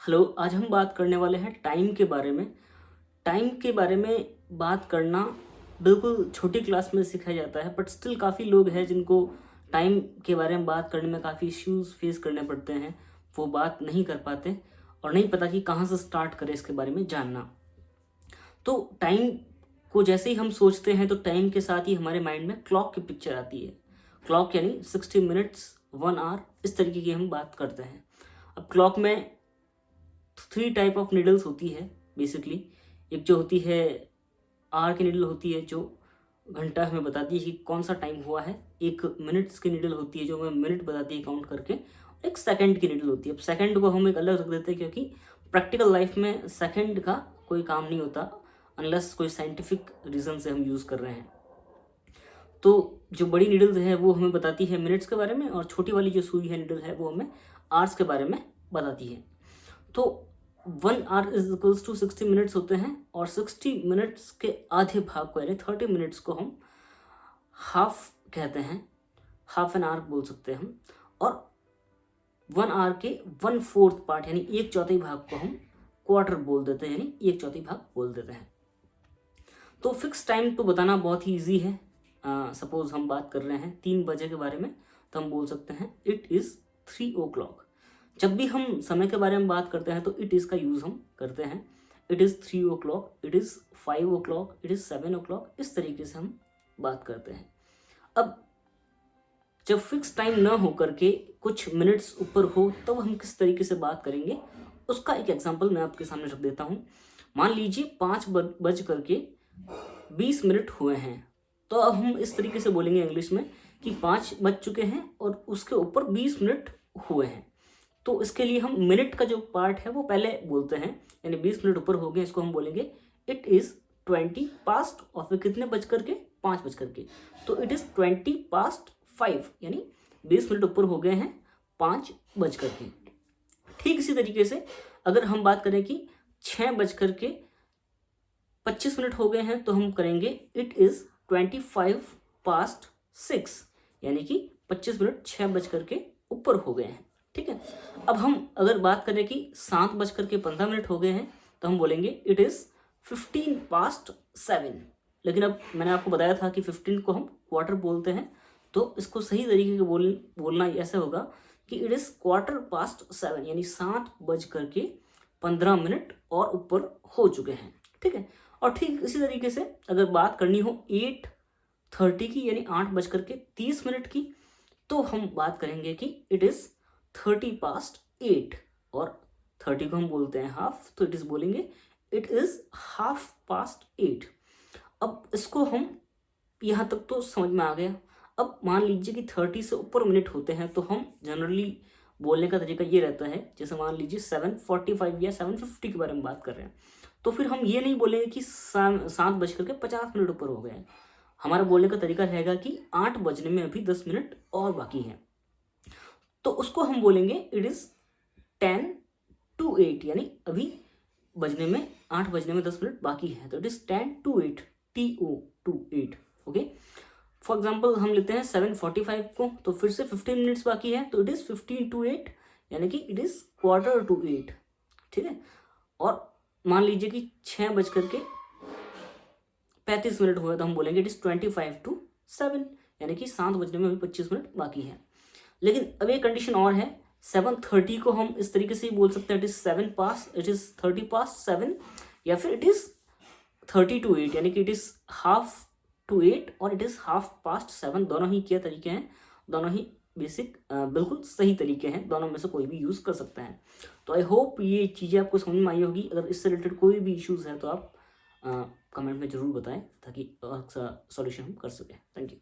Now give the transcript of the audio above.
Hello, आज हम बात करने वाले हैं टाइम के बारे में। टाइम के बारे में बात करना बिल्कुल छोटी क्लास में सिखाया जाता है, बट स्टिल काफ़ी लोग हैं जिनको टाइम के बारे में बात करने में काफ़ी इश्यूज़ फेस करने पड़ते हैं। वो बात नहीं कर पाते और नहीं पता कि कहाँ से स्टार्ट करें इसके बारे में जानना। तो टाइम को जैसे ही हम सोचते हैं तो टाइम के साथ ही हमारे माइंड में क्लॉक की पिक्चर आती है। क्लॉक यानी 60 मिनट्स, 1 आवर, इस तरीके की हम बात करते हैं। अब क्लॉक में 3 टाइप ऑफ नीडल्स होती है बेसिकली। एक जो होती है आवर की नीडल होती है जो घंटा हमें बताती है कि कौन सा टाइम हुआ है। एक मिनट्स की नीडल होती है जो हमें मिनट बताती है काउंट करके। एक सेकंड की नीडल होती है। अब सेकंड को हम एक अलग रख देते हैं क्योंकि प्रैक्टिकल लाइफ में सेकंड का कोई काम नहीं होता अनलेस कोई साइंटिफिक रीज़न से हम यूज़ कर रहे हैं। तो जो बड़ी नीडल्स है वो हमें बताती है मिनट्स के बारे में और छोटी वाली जो सुई है नीडल है वो हमें आवर्स के बारे में बताती है। तो 1 hour is equals to 60 minutes होते हैं और 60 मिनट्स के आधे भाग को यानी 30 मिनट्स को हम हाफ कहते हैं, हाफ एन आवर बोल सकते हैं हम। और 1 आवर के 1/4 पार्ट यानी 1/4 भाग को हम क्वार्टर बोल देते हैं, यानी 1/4 भाग बोल देते हैं। तो फिक्स टाइम तो बताना बहुत ही ईजी है। सपोज हम बात कर रहे हैं 3 बजे के बारे में तो हम बोल सकते हैं इट इज़ 3 o'clock। जब भी हम समय के बारे में बात करते हैं तो इट इज़ का यूज़ हम करते हैं। It is 3 o'clock, it is 5 o'clock, it is 7 o'clock, इस तरीके से हम बात करते हैं। अब जब फिक्स टाइम ना हो करके कुछ मिनट्स ऊपर हो तब हम किस तरीके से बात करेंगे उसका एक एग्जांपल मैं आपके सामने रख देता हूँ। मान लीजिए 5:20 हुए हैं तो अब हम इस तरीके से बोलेंगे इंग्लिश में कि 5 बज चुके हैं और उसके ऊपर 20 मिनट हुए हैं। तो इसके लिए हम मिनट का जो पार्ट है वो पहले बोलते हैं, यानी 20 मिनट ऊपर हो गए इसको हम बोलेंगे इट इज़ 20 पास्ट। और फिर कितने बज करके 5 बज करके, तो इट इज़ 20 पास्ट 5, यानी 20 मिनट ऊपर हो गए हैं 5 बज करके। ठीक इसी तरीके से अगर हम बात करें कि 6 बज करके 25 मिनट हो गए हैं तो हम करेंगे इट इज़ 25 पास्ट 6, यानी कि 25 मिनट 6 बज करके ऊपर हो गए हैं। ठीक है। अब हम अगर बात करें कि 7 बज करके 15 मिनट हो गए हैं तो हम बोलेंगे इट इज़ 15 पास्ट 7। लेकिन अब मैंने आपको बताया था कि 15 को हम क्वार्टर बोलते हैं, तो इसको सही तरीके से बोलना ऐसे होगा कि इट इज़ क्वार्टर पास्ट 7, यानी 7 बज करके 15 मिनट और ऊपर हो चुके हैं। ठीक है। और ठीक इसी तरीके से अगर बात करनी हो 8:30 की, यानी 8 बज करके 30 मिनट की, तो हम बात करेंगे कि इट इज़ 30 पास्ट 8 और 30 को हम बोलते हैं हाफ, तो इट इज़ बोलेंगे इट इज़ हाफ पास्ट 8। अब इसको हम यहाँ तक तो समझ में आ गया। अब मान लीजिए कि 30 से ऊपर मिनट होते हैं तो हम जनरली बोलने का तरीका ये रहता है, जैसे मान लीजिए 7:45 या 7:50 के बारे में बात कर रहे हैं तो फिर हम ये नहीं बोलेंगे कि 7 बज करके 50 मिनट ऊपर हो गए हैं। हमारा बोलने का तरीका रहेगा कि 8 बजने में अभी 10 मिनट और बाकी हैं, तो उसको हम बोलेंगे इट इज़ 10 to 8, यानी अभी बजने में 8 बजने में 10 मिनट बाकी है, तो it is 10 to 8, TO to 8। Okay. For example हम लेते हैं 7:45 को, तो फिर से 15 मिनट्स बाकी है, तो इट इज़ 15 to 8, यानी कि इट इज़ क्वार्टर टू 8। ठीक है। और मान लीजिए कि 6 बज करके 35 मिनट हुए तो हम बोलेंगे इट इज़ 25 to 7, यानी कि 7 बजने में अभी 25 मिनट बाकी है। लेकिन अब एक कंडीशन और है, 7:30 को हम इस तरीके से ही बोल सकते हैं it is 7 pass, it is 30 पास 7, या फिर इट इज़ 30 to 8, यानी कि इट इज़ हाफ टू 8 और इट इज़ हाफ पास्ट 7। दोनों ही क्या तरीके हैं, दोनों ही बेसिक बिल्कुल सही तरीके हैं, दोनों में से कोई भी यूज़ कर सकते हैं। तो आई होप ये चीज़ें आपको समझ में आई होगी। अगर इससे रिलेटेड कोई भी इश्यूज़ है तो आप कमेंट में ज़रूर बताएं ताकि सॉल्यूशन हम कर सकें। Thank you.